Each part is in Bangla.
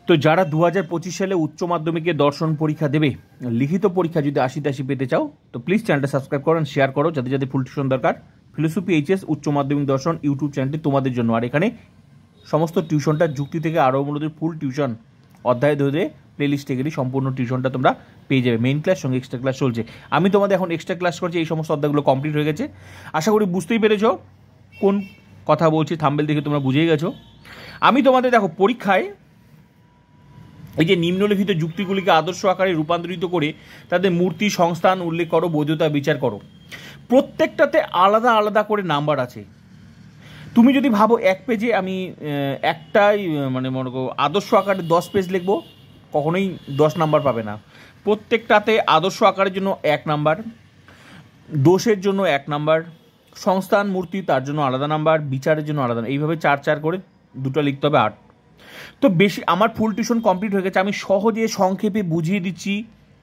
তো যারা 2025 সালে উচ্চ মাধ্যমিকে দর্শন পরীক্ষা দেবে, লিখিত পরীক্ষা যদি 80-80 পেতে চাও তো প্লিজ চ্যানেলটা সাবস্ক্রাইব করো, শেয়ার করো। যাদের যাদের ফুল টিউশন দরকার, ফিলোসফি এইচএস উচ্চ মাধ্যমিক দর্শন ইউটিউব চ্যানেলটি তোমাদের জন্য। আর এখানে সমস্ত টিউশনটা যুক্তি থেকে আরও মূলত ফুল টিউশন অধ্যায় ধরে প্লেলিস্ট থেকে সম্পূর্ণ টিউশনটা তোমরা পেয়ে যাবে। মেইন ক্লাস সঙ্গে এক্সট্রা ক্লাস চলছে। আমি তোমাদের এখন এক্সট্রা ক্লাস করছি, এই সমস্ত অধ্যায়গুলো কমপ্লিট হয়ে গেছে। আশা করি বুঝতেই পেরেছো কোন কথা বলছি, থাম্বনেল দেখে তোমরা বুঝেই গেছো। আমি তোমাদের দেখো পরীক্ষায় এই যে নিম্নলিখিত যুক্তিগুলিকে আদর্শ আকারে রূপান্তরিত করে তাদের মূর্তি, সংস্থান উল্লেখ করো, বৈধতা বিচার করো। প্রত্যেকটাতে আলাদা আলাদা করে নাম্বার আছে। তুমি যদি ভাবো এক পেজে আমি একটাই মানে মনে করো আদর্শ আকারে 10 পেজ লিখবো, কখনোই 10 নাম্বার পাবে না। প্রত্যেকটাতে আদর্শ আকারের জন্য 1 নাম্বার, দোষের জন্য 1 নাম্বার, সংস্থান মূর্তি তার জন্য আলাদা নাম্বার, বিচারের জন্য আলাদা, এইভাবে 4 করে দুটো লিখতে হবে 8। তো বেশি আমার ফুল টিউশন কমপ্লিট হয়ে গেছে। আমি সহজে সংক্ষেপে বুঝিয়ে দিচ্ছি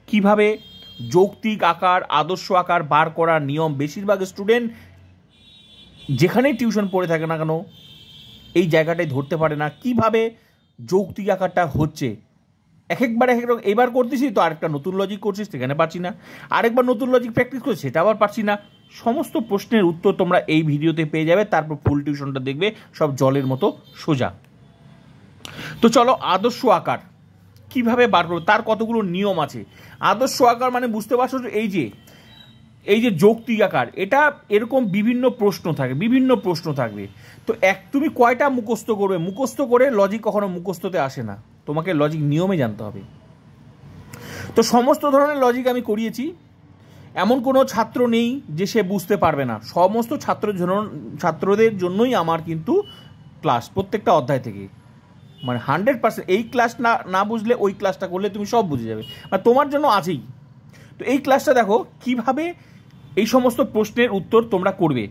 কিভাবে যৌক্তিক আকার, আদর্শ আকার বার করার নিয়ম। বেশিরভাগ স্টুডেন্ট যেখানেই টিউশন পড়ে থাকে না কেন এই জায়গাটাই ধরতে পারে না কিভাবে যৌক্তিক আকারটা হচ্ছে। একবার এবার করতেছি তো আরেকটা নতুন লজিক করছিস, সেখানে পারছি না। আরেকবার নতুন লজিক প্র্যাকটিস করছি, সেটা আবার পারছি না। সমস্ত প্রশ্নের উত্তর তোমরা এই ভিডিওতে পেয়ে যাবে। তারপর ফুল টিউশনটা দেখবে সব জলের মতো সোজা। তো চলো, আদর্শ আকার কিভাবে বার করবো তার কতগুলো নিয়ম আছে। আদর্শ আকার মানে বুঝতে পারছো এই যে যৌক্তিক আকার, এটা এরকম বিভিন্ন প্রশ্ন থাকবে। তো তুমি কয়টা মুখস্থ করবে? মুখস্থ করে লজিক কখনো মুখস্থতে আসে না, তোমাকে লজিক নিয়মে জানতে হবে। তো সমস্ত ধরনের লজিক আমি করিয়েছি, এমন কোনো ছাত্র নেই যে সে বুঝতে পারবে না। সমস্ত ছাত্রদের জন্যই আমার কিন্তু ক্লাস, প্রত্যেকটা অধ্যায় থেকে মানে 100%। এই ক্লাস না বুঝলে ওই ক্লাসটা করলে তুমি সব বুঝে যাবে, মানে তোমার জন্য আছেই। তো এই ক্লাসটা দেখো কিভাবে এই সমস্ত প্রশ্নের উত্তর তোমরা করবে।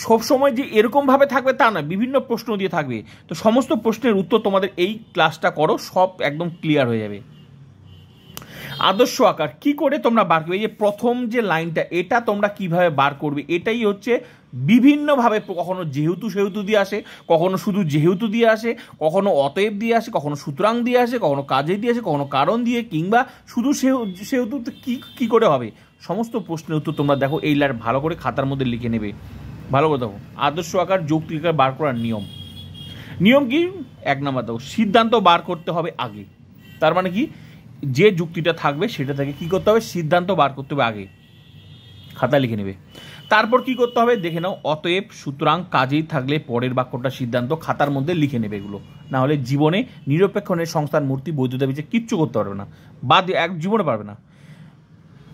সবসময় যে এরকমভাবে থাকবে তা না, বিভিন্ন প্রশ্ন দিয়ে থাকবে। তো সমস্ত প্রশ্নের উত্তর তোমাদের এই ক্লাসটা করো, সব একদম ক্লিয়ার হয়ে যাবে। আদর্শ আকার কি করে তোমরা বার করবে? এই যে প্রথম যে লাইনটা, এটা তোমরা কিভাবে বার করবে, এটাই হচ্ছে বিভিন্নভাবে, কখনো যেহেতু সেহেতু দিয়ে আসে, কখনো শুধু যেহেতু দিয়ে আসে, কখনো অতএব দিয়ে আসে, কখনো সুতরাং দিয়ে আসে, কখনো কাজে দিয়ে আসে, কখনো কারণ দিয়ে, কিংবা শুধু সেহেতু কি করে হবে। সমস্ত প্রশ্নের উত্তর তোমরা দেখো এই লাইন ভালো করে খাতার মধ্যে লিখে নেবে। ভালো করে দেখো আদর্শ আকার যৌক্তিক আকার বার করার নিয়ম কি? 1 নাম্বার দেখো, সিদ্ধান্ত বার করতে হবে আগে। তার মানে কি, যে যুক্তিটা থাকবে সেটা থেকে কি করতে হবে? সিদ্ধান্ত বার করতে হবে আগে, খাতা লিখে নেবে। তারপর কি করতে হবে দেখে নাও, অতএব, সুতরাং, কাজেই থাকলে পরের বাক্যটা সিদ্ধান্ত খাতার মধ্যে লিখে নেবে এগুলো। না হলে জীবনে নিরপেক্ষণের সংস্থার মূর্তি বৈধতা বিচার কিচ্ছু করতে পারবে না, বা জীবনে পারবে না।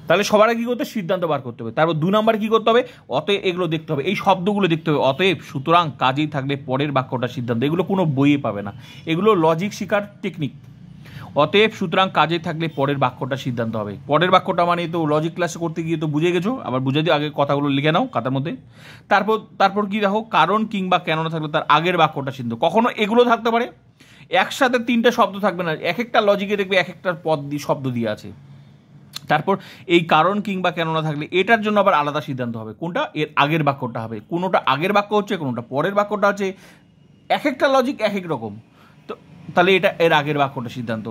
তাহলে সবার আগে কী করতে হবে? সিদ্ধান্ত বার করতে হবে। তারপর 2 নাম্বার কী করতে হবে? অতএব, এগুলো দেখতে হবে, এই শব্দগুলো দেখতে হবে। অতএব, সুতরাং, কাজেই থাকলে পরের বাক্যটা সিদ্ধান্ত, এগুলো কোনো বইয়ে পাবে না, এগুলো লজিক শেখার টেকনিক। অতএব, সুতরাং, কাজে থাকলে পরের বাক্যটা সিদ্ধান্ত হবে। পরের বাক্যটা মানে তো লজিক ক্লাসে করতে গিয়ে তো বুঝে গেছো, আবার বুঝে দিও, আগে কথাগুলো লিখে নাও খাতার মধ্যে। তারপর কি দেখো, কারণ কিংবা কেননা থাকলে তার আগের বাক্যটা সিদ্ধান্ত। কখনো এগুলো থাকতে পারে, একসাথে 3টে শব্দ থাকবে না, এক একটা লজিকে দেখবে এক একটা পদ দিয়ে শব্দ দিয়ে আছে। তারপর এই কারণ কিংবা কেননা থাকলে এটার জন্য আবার আলাদা সিদ্ধান্ত হবে। কোনটা? এর আগের বাক্যটা হবে। কোনোটা আগের বাক্য হচ্ছে, কোনোটা পরের বাক্যটা হচ্ছে, এক একটা লজিক এক এক রকম। তো তাহলে এটা এর আগের বাক্যটা সিদ্ধান্ত।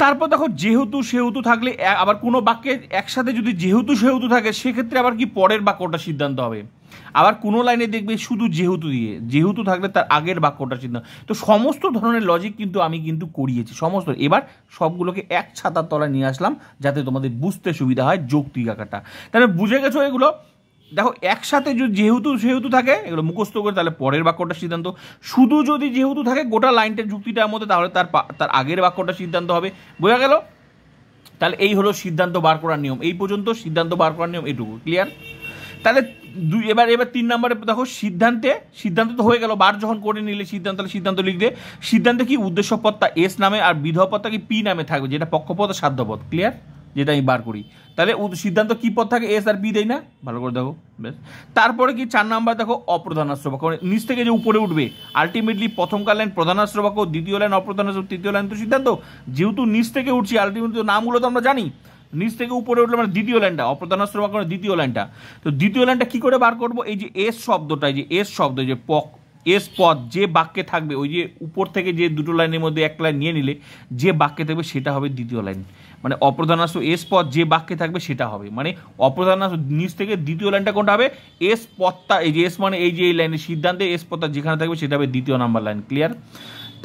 তারপর দেখো, যেহেতু সেহেতু থাকলে, আবার কোনো বাক্যে একসাথে যদি যেহেতু সেহেতু থাকে সেক্ষেত্রে আবার কি পরের বাক্যটা সিদ্ধান্ত হবে। আবার কোনো লাইনে দেখবে শুধু যেহেতু থাকলে তার আগের বাক্যটা সিদ্ধান্ত। তো সমস্ত ধরনের লজিক কিন্তু আমি করিয়েছি সমস্ত। এবার সবগুলোকে এক ছাতার তলায় নিয়ে আসলাম যাতে তোমাদের বুঝতে সুবিধা হয় যৌক্তিক আকারটা। তাহলে বুঝে গেছো এগুলো? দেখো, একসাথে যদি যেহেতু সেহেতু থাকে এগুলো মুখস্থ করে তাহলে পরের বাক্যটা সিদ্ধান্ত। শুধু যদি যেহেতু থাকে গোটা লাইনটার যুক্তিটার মধ্যে, তাহলে তার আগের বাক্যটা সিদ্ধান্ত হবে। বোঝা গেল? তাহলে এই হলো সিদ্ধান্ত বার করার নিয়ম। এই পর্যন্ত সিদ্ধান্ত বার করার নিয়ম এইটুকু ক্লিয়ার। তাহলে এবার 3 নম্বরে দেখো, সিদ্ধান্ত তো হয়ে গেল। বার যখন করে নিলে সিদ্ধান্ত, তাহলে সিদ্ধান্ত লিখবে। সিদ্ধান্তে কি উদ্দেশ্যপদটা এস নামে আর বিধেয়পদটা কি পি নামে থাকবে, যেটা পক্ষপদ আর সাধ্যপদ। ক্লিয়ার? যেটা আমি বার করি। তাহলে সিদ্ধান্ত কি পদ থাকে? এস আর পি দেয় না? ভালো করে দেখো বেশ। তারপরে কি 4 নাম্বার দেখো, অপ্রধানাশ্র বাক্য, নিচ থেকে যে উপরে উঠবে। আলটিমেটলি প্রথমকার লাইন প্রধানাশ্র বাক্য, দ্বিতীয় লাইন অপ্রধানাশ্র, তৃতীয় লাইন তো সিদ্ধান্ত। যেহেতু নিচ থেকে উঠছি, আলটিমেটলি নামগুলো তো আমরা জানি। নিচ থেকে উপরে উঠলে মানে দ্বিতীয় লাইনটা, অপ্রধানাশ্র বাক্য দ্বিতীয় লাইনটা। তো দ্বিতীয় লাইনটা কি করে বার করবো? এই যে এস শব্দটা, এই যে এস শব্দ, যে এস পদ যে বাক্যে থাকবে, ওই যে উপর থেকে যে দুটো লাইনের মধ্যে একটা লাইন নিয়ে নিলে যে বাক্যে থাকবে সেটা হবে দ্বিতীয় লাইন। মানে অপ্রধানাস্ত এস পদ যে বাক্যে থাকবে সেটা হবে, মানে অপ্রধানাস্ত নিচ থেকে দ্বিতীয় লাইনটা কোনটা হবে? এস পদটা, এই যে এস মানে এই যে এই লাইনের সিদ্ধান্তে এস পদটা যেখানে থাকবে সেটা হবে দ্বিতীয় নাম্বার লাইন। ক্লিয়ার?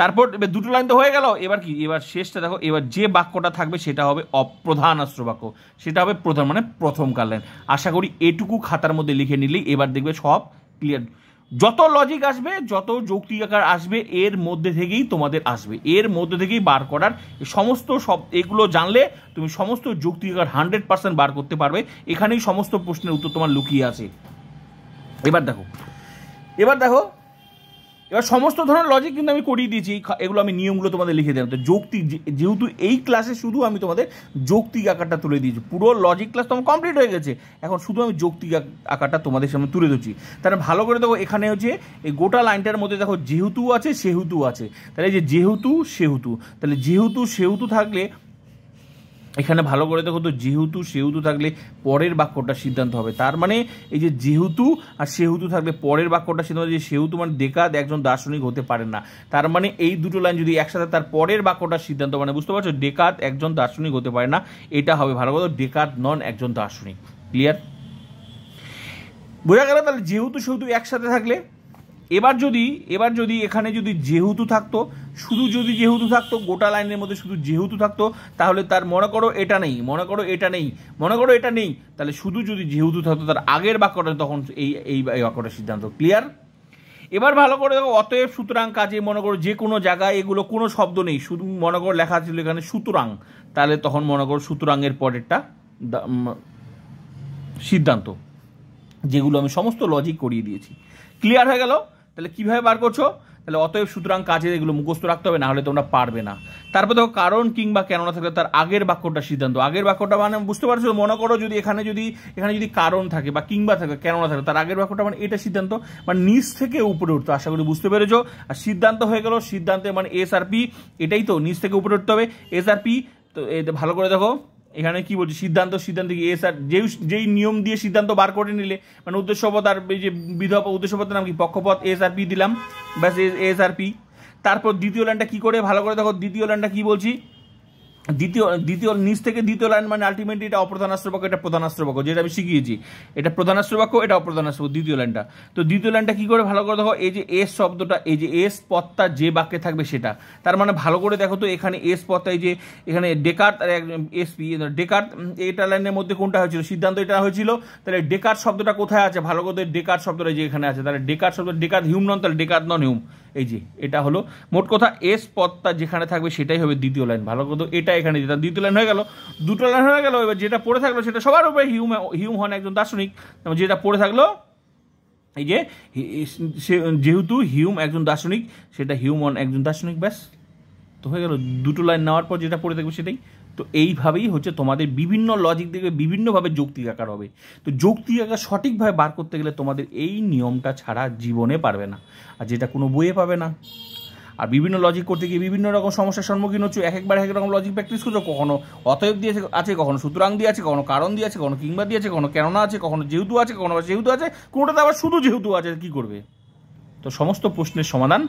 তারপর এবার দুটো লাইন তো হয়ে গেল, এবার কি, এবার শেষটা দেখো, এবার যে বাক্যটা থাকবে সেটা হবে অপ্রধানাস্ত বাক্য, সেটা হবে প্রধান মানে প্রথমকার লাইন। আশা করি এটুকু খাতার মধ্যে লিখে নিলেই এবার দেখবে সব ক্লিয়ার। যত লজিক আসবে, যত যৌক্তিক আকার আসবে, এর মধ্যে থেকেই তোমাদের আসবে, এর মধ্যে থেকেই বার করার সমস্ত সব এগুলো জানলে তুমি সমস্ত যৌক্তিক আকার 100% বার করতে পারবে। এখানেই সমস্ত প্রশ্নের উত্তর তোমার লুকিয়ে আছে। এবার দেখো এবার সমস্ত ধরনের লজিক কিন্তু আমি করিয়ে দিয়েছি, এগুলো আমি নিয়মগুলো তোমাদের লিখে দিলাম। তো যৌক্তিক, যেহেতু এই ক্লাসে শুধু আমি তোমাদের যৌক্তিক আকারটা তুলে দিয়েছি, পুরো লজিক ক্লাস তো আমার কমপ্লিট হয়ে গেছে, এখন শুধু আমি যৌক্তিক আকারটা তোমাদের সামনে তুলে দিচ্ছি। তাহলে ভালো করে দেখো, এখানে হচ্ছে এই গোটা লাইনটার মধ্যে দেখো যেহেতু আছে সেহেতু আছে, তাহলে এই যে যেহেতু সেহেতু, তাহলে যেহেতু সেহেতু থাকলে এখানে ভালো করে দেখো, তো যেহেতু সেহেতু থাকলে পরের বাক্যটা সিদ্ধান্ত হবে। তার মানে এই যে যেহেতু আর সেহেতু থাকলে পরের বাক্যটা সিদ্ধান্ত, যে সেহেতু মানে ডেকার্ত একজন দার্শনিক হতে পারেন না। তার মানে এই দুটো লাইন যদি একসাথে, তার পরের বাক্যটা সিদ্ধান্ত, মানে বুঝতে পারছো, ডেকার্ত একজন দার্শনিক হতে পারে না, এটা হবে ভালো করে ডেকার্ত নন একজন দার্শনিক। ক্লিয়ার? বোঝা গেল? তাহলে যেহেতু সেহেতু একসাথে থাকলে, এবার যদি এখানে যদি যেহেতু থাকতো, শুধু যদি যেহেতু থাকতো, গোটা লাইনের মধ্যে শুধু যেহেতু থাকতো, তাহলে তার মনে করো এটা নেই, তাহলে শুধু যদি যেহেতু থাকতো তার আগের বাক্যটা, তখন এই বাক্যটা সিদ্ধান্ত। ক্লিয়ার? এবার ভালো করে দেখো, অতএব সুতরাং কাজে, মনে করো যে কোনো জায়গায় এগুলো কোনো শব্দ নেই, শুধু মনে করো লেখা ছিল এখানে সুতরাং, তাহলে তখন মনে করো সুতরাংয়ের পরেরটা সিদ্ধান্ত, যেগুলো আমি সমস্ত লজিক করিয়ে দিয়েছি। ক্লিয়ার হয়ে গেল? তাহলে কিভাবে বার করছো? তাহলে অতএব সুতরাং কাজে এগুলো মুখস্থ রাখতে হবে, না হলে তোমরা পারবে না। তারপর দেখো কারণ কিংবা কেননা থাকলে তার আগের বাক্যটা সিদ্ধান্ত। আগের বাক্যটা মানে বুঝতে পারছো, মনে করো যদি এখানে যদি কারণ থাকে বা কিংবা থাকে, কেননা থাকে, তার আগের বাক্যটা মানে এটা সিদ্ধান্ত, মানে নিচ থেকে উপরে উঠতো। আশা করি বুঝতে পেরেছো। আর সিদ্ধান্ত হয়ে গেল, সিদ্ধান্তে মানে এস আর পি, এটাই তো, নিচ থেকে উপরে উঠতে হবে, এস আর পি। তো ভালো করে দেখো এখানে কি বলছি, সিদ্ধান্ত কি এস আর, যেই নিয়ম দিয়ে সিদ্ধান্ত বার করে নিলে, মানে উদ্দেশ্যপদ আর এই যে বিধব, উদ্দেশ্যপদের নাম কি, পক্ষপদ, এস আর পি দিলাম, ব্যাস এস আর পি। তারপর দ্বিতীয় লাইনটা কি করে, ভালো করে দেখো, দ্বিতীয় লাইনটা কি বলছি, দ্বিতীয় নিচ থেকে দ্বিতীয় লাইন মানে আলটিমেটলি এটা অপ্রধানাস্ত্র বাক্য, এটা প্রধানাস্ত্র বাক্য, যেটা আমি শিখিয়েছি, এটা প্রধানাস্ত্র বাক্য, এটা অপ্রধানাস্ত্র বাক্য, দ্বিতীয় লাইনটা। তো দ্বিতীয় লাইনটা কি করে, ভালো করে দেখো, এই যে এস শব্দটা, এই যে এস পদটা যে বাক্যে থাকবে সেটা, তার মানে ভালো করে দেখো তো, এখানে এস পদটা, এই যে এখানে ডেকার্ত আর এস পি, ডেকার্ত এটা লাইনের মধ্যে কোনটা হয়েছিল, সিদ্ধান্ত এটা হয়েছিল, তাহলে ডেকার্ত শব্দটা কোথায় আছে, ভালো করে ডেকার্ত শব্দটা যে এখানে আছে, তাহলে ডেকার্ত শব্দ, ডেকার্ত হিউম নন, তাহলে ডেকার্ত নন হিউম, এই যে এটা হলো মোট কথা, এস পদটা যেখানে থাকবে সেটাই হবে দ্বিতীয় লাইন। ভালো করে এটা এখানে যেটা দ্বিতীয় লাইন হয়ে গেল, দুটো লাইন হয়ে গেল। এবার যেটা পড়ে থাকলো সেটা সবার উপরে হিউম হন একজন দার্শনিক, যেটা পড়ে থাকলো এই যে যেহেতু হিউম একজন দার্শনিক, সেটা হিউম হন একজন দার্শনিক, ব্যাস তো হয়ে গেল। দুটো লাইন নেওয়ার পর যেটা পড়ে থাকবে সেটাই। তো এইভাবেই হচ্ছে তোমাদের বিভিন্ন লজিক দেখবে বিভিন্নভাবে যৌক্তিক আকার হবে। তো যৌক্তিক আকার সঠিকভাবে বার করতে গেলে তোমাদের এই নিয়মটা ছাড়া জীবনে পারবে না, আর যেটা কোনো বইয়ে পাবে না। আর বিভিন্ন লজিক করতে গিয়ে বিভিন্ন রকম সমস্যার সম্মুখীন হচ্ছে, একবার এক রকম লজিক প্র্যাকটিস করছো, কখনো অতএব দিয়ে আছে, কখনো সুতরাং দিয়ে আছে, কখনো কারণ দিয়ে আছে, কখনো কিংবা দিয়ে আছে, কখনো কেননা আছে, কখনো যেহেতু আছে, কখনো যেহেতু আছে, কোনোটাতে আবার শুধু যেহেতু আছে, কি করবে? তো সমস্ত প্রশ্নের সমাধান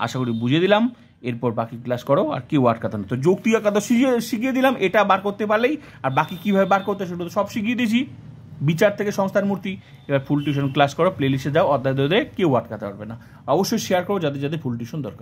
আশা করি বুঝিয়ে দিলাম। এরপর বাকি ক্লাস করো, আর কেউ আটকাতে না। তো যৌক্তিক আকার তো শিখিয়ে দিলাম, এটা বার করতে পারলেই, আর বাকি কীভাবে বার করতে সেটা তো সব শিখিয়ে দিয়েছি, বিচার থেকে সংস্থার মূর্তি। এবার ফুল টিউশন ক্লাস করো, প্লে লিস্টে যাও, অধ্যায় ধরে কেউ আটকাতে পারবে না। অবশ্যই শেয়ার করো যাদের ফুল টিউশন দরকার।